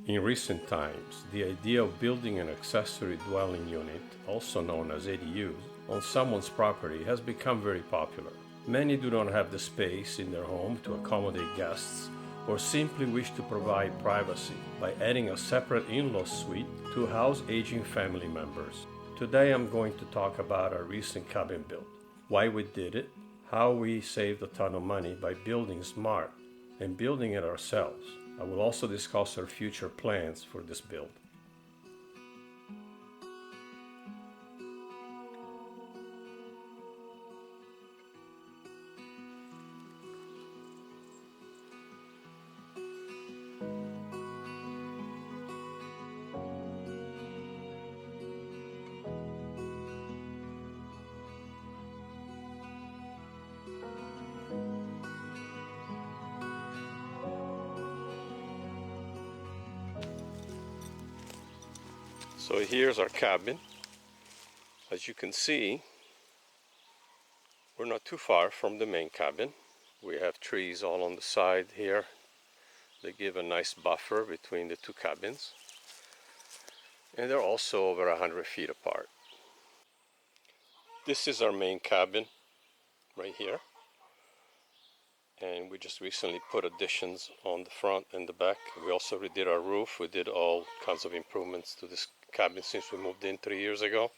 In recent times, the idea of building an accessory dwelling unit, also known as ADUs, on someone's property has become very popular. Many do not have the space in their home to accommodate guests or simply wish to provide privacy by adding a separate in-law suite to house aging family members. Today I'm going to talk about our recent cabin build, why we did it, how we saved a ton of money by building smart and building it ourselves. I will also discuss our future plans for this build. So here's our cabin. As you can see, we're not too far from the main cabin. We have trees all on the side here. They give a nice buffer between the two cabins. And they're also over 100 feet apart. This is our main cabin right here. And we just recently put additions on the front and the back. We also redid our roof. We did all kinds of improvements to this cabin since we moved in 3 years ago.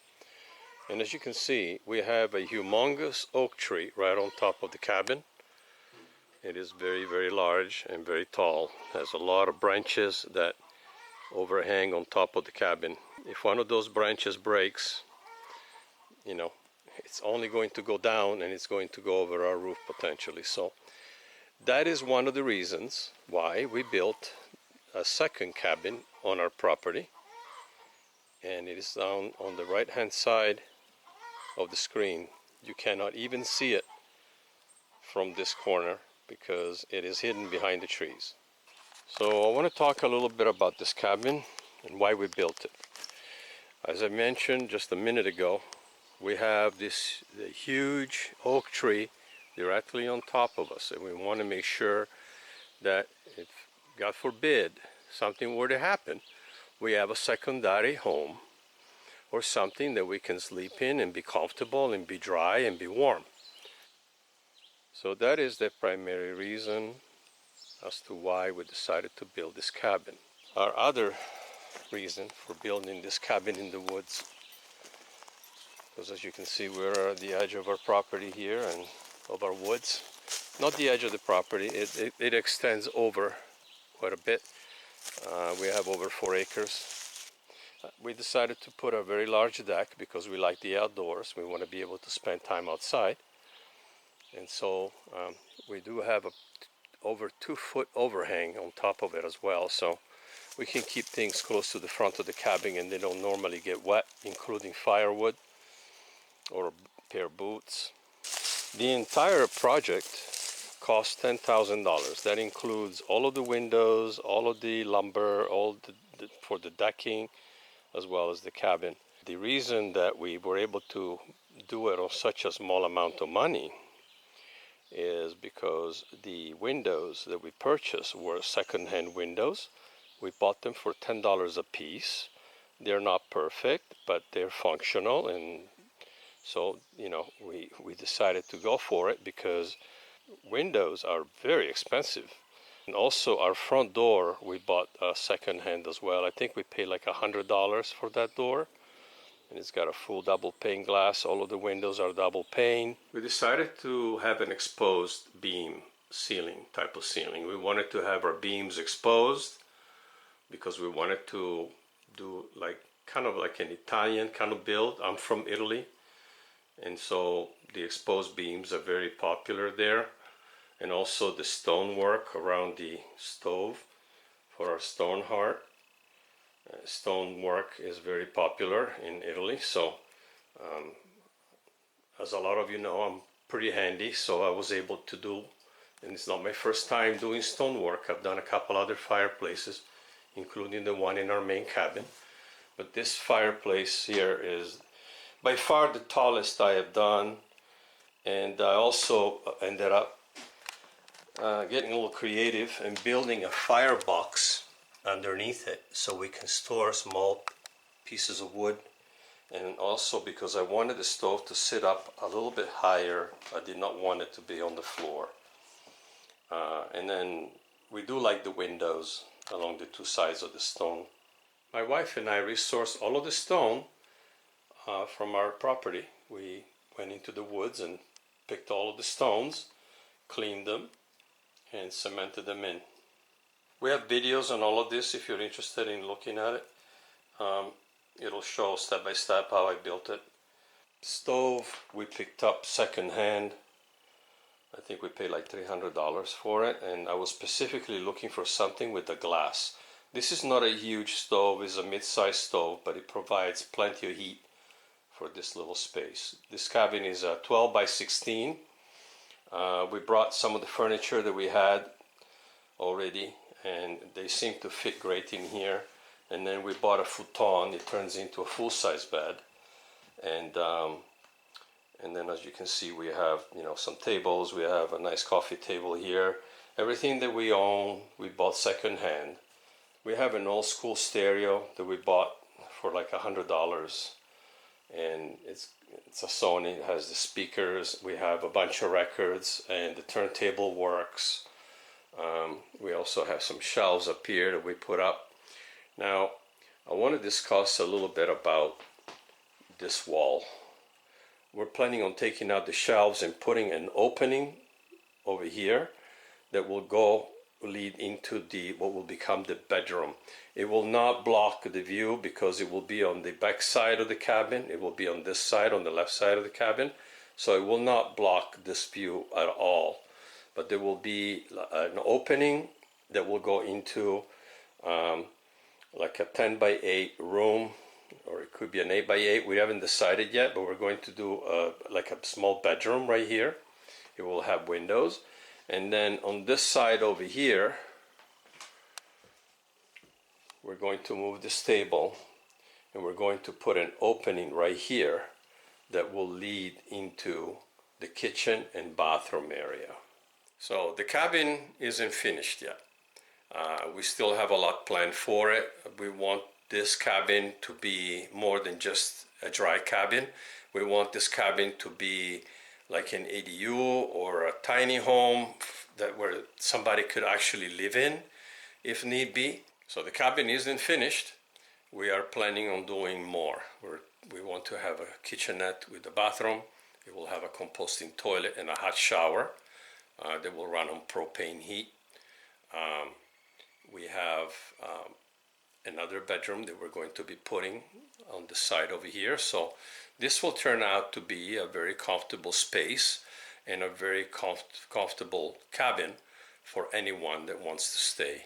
And as you can see, we have a humongous oak tree right on top of the cabin. It is very, very large and very tall. It has a lot of branches that overhang on top of the cabin. If one of those branches breaks, it's only going to go down and it's going to go over our roof potentially. So that is one of the reasons why we built a second cabin on our property. And it is down on the right hand side of the screen. You cannot even see it from this corner because it is hidden behind the trees. So I want to talk a little bit about this cabin and why we built it. As I mentioned just a minute ago, we have this huge oak tree directly on top of us, and we want to make sure that if, God forbid, something were to happen, we have a secondary home or something that we can sleep in and be comfortable and be dry and be warm. So that is the primary reason as to why we decided to build this cabin. Our other reason for building this cabin in the woods, because as you can see, we're at the edge of our property here and of our woods. Not the edge of the property, it extends over quite a bit. We have over 4 acres. We decided to put a very large deck because we like the outdoors. We want to be able to spend time outside. And so we do have a over 2-foot overhang on top of it as well. So we can keep things close to the front of the cabin and they don't normally get wet, including firewood or a pair of boots. The entire project cost $10,000. That includes all of the windows, all of the lumber, for the decking, as well as the cabin. The reason that we were able to do it on such a small amount of money is because the windows that we purchased were second-hand windows. We bought them for $10 a piece. They're not perfect, but they're functional, and so, we decided to go for it because windows are very expensive. And also our front door, we bought second-hand as well. I think we paid like $100 for that door. And it's got a full double pane glass. All of the windows are double pane. We decided to have an exposed beam ceiling, type of ceiling. We wanted to have our beams exposed because we wanted to do kind of like an Italian kind of build. I'm from Italy. And so the exposed beams are very popular there. And also the stonework around the stove for our stone heart. Stonework is very popular in Italy. So as a lot of you know, I'm pretty handy. So I was able to do, and it's not my first time doing stonework. I've done a couple other fireplaces, including the one in our main cabin. But this fireplace here is by far the tallest I have done, and I also ended up getting a little creative and building a firebox underneath it so we can store small pieces of wood. And also because I wanted the stove to sit up a little bit higher, I did not want it to be on the floor. And then we do like the windows along the two sides of the stone. My wife and I resourced all of the stone from our property. We went into the woods and picked all of the stones, cleaned them, and cemented them in. We have videos on all of this if you're interested in looking at it. It'll show step by step how I built it. Stove we picked up secondhand. I think we paid like $300 for it, and I was specifically looking for something with the glass. This is not a huge stove, it's a mid-sized stove, but it provides plenty of heat for this little space. This cabin is a 12 by 16. We brought some of the furniture that we had already, and they seem to fit great in here. And then we bought a futon. It turns into a full-size bed, and then as you can see, we have some tables. We have a nice coffee table here. Everything that we own, we bought secondhand. We have an old school stereo that we bought for like $100, and it's a Sony. It has the speakers. We have a bunch of records, and the turntable works. We also have some shelves up here that we put up. Now, I want to discuss a little bit about this wall. We're planning on taking out the shelves and putting an opening over here that will lead into what will become the bedroom. It will not block the view because it will be on the back side of the cabin. It will be on this side, on the left side of the cabin. So it will not block this view at all. But there will be an opening that will go into like a 10 by 8 room, or it could be an 8 by 8. We haven't decided yet, but we're going to do like a small bedroom right here. It will have windows. And then on this side over here, we're going to move this table, and we're going to put an opening right here that will lead into the kitchen and bathroom area. So the cabin isn't finished yet. We still have a lot planned for it. We want this cabin to be more than just a dry cabin. We want this cabin to be like an ADU or a tiny home where somebody could actually live in if need be. So the cabin isn't finished. We are planning on doing more. We want to have a kitchenette with a bathroom. It will have a composting toilet and a hot shower that will run on propane heat. We have another bedroom that we're going to be putting on the side over here. So this will turn out to be a very comfortable space and a very comfortable cabin for anyone that wants to stay,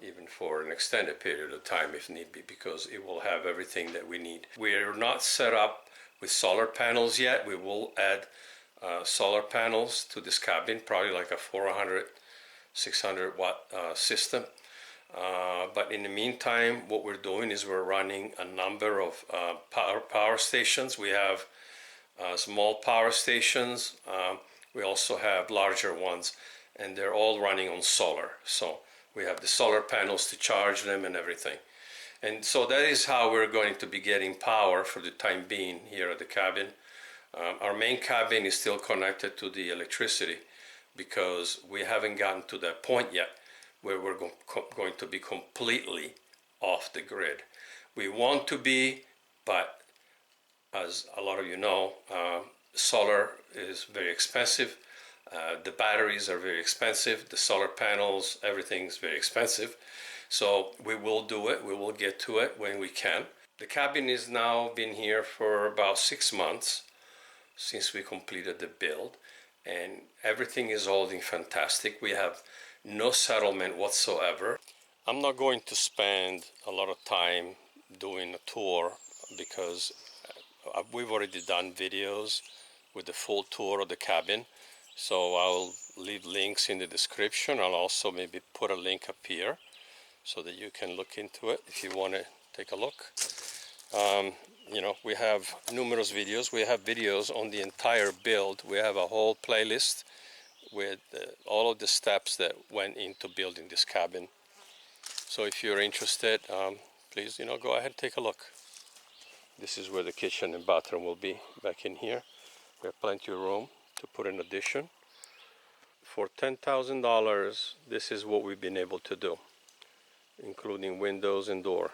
even for an extended period of time if need be, because it will have everything that we need. We're not set up with solar panels yet. We will add solar panels to this cabin, probably like a 400, 600 watt system. But in the meantime, what we're doing is we're running a number of power stations. We have small power stations. We also have larger ones, and they're all running on solar. So we have the solar panels to charge them and everything. And so that is how we're going to be getting power for the time being here at the cabin. Our main cabin is still connected to the electricity because we haven't gotten to that point yet where we're going to be completely off the grid. We want to be, but as a lot of you know, solar is very expensive. The batteries are very expensive. The solar panels, everything's very expensive. So we will do it. We will get to it when we can. The cabin is now been here for about 6 months since we completed the build, and everything is holding fantastic. We have no settlement whatsoever. I'm not going to spend a lot of time doing a tour because we've already done videos with the full tour of the cabin. So I'll leave links in the description. I'll also maybe put a link up here so that you can look into it if you want to take a look. You know, we have numerous videos. We have videos on the entire build. We have a whole playlist with all of the steps that went into building this cabin. So if you're interested, please, go ahead and take a look. This is where the kitchen and bathroom will be, back in here. We have plenty of room to put an addition. For $10,000, this is what we've been able to do, including windows and door.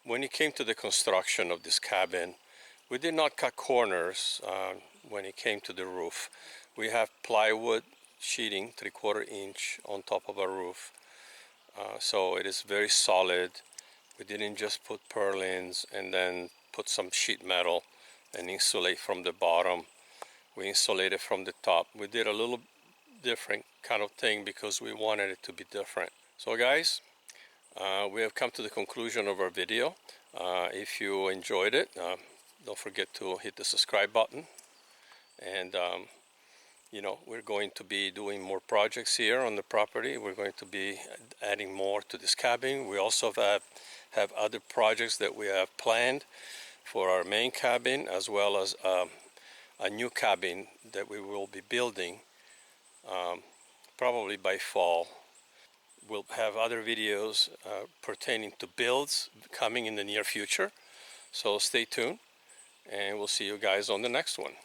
When it came to the construction of this cabin, we did not cut corners when it came to the roof. We have plywood sheeting, 3/4 inch on top of our roof. So it is very solid. We didn't just put purlins and then put some sheet metal and insulate from the bottom. We insulated from the top. We did a little different kind of thing because we wanted it to be different. So guys, we have come to the conclusion of our video. If you enjoyed it, don't forget to hit the subscribe button. And we're going to be doing more projects here on the property. We're going to be adding more to this cabin. We also have other projects that we have planned for our main cabin, as well as a new cabin that we will be building probably by fall. We'll have other videos pertaining to builds coming in the near future. So stay tuned, and we'll see you guys on the next one.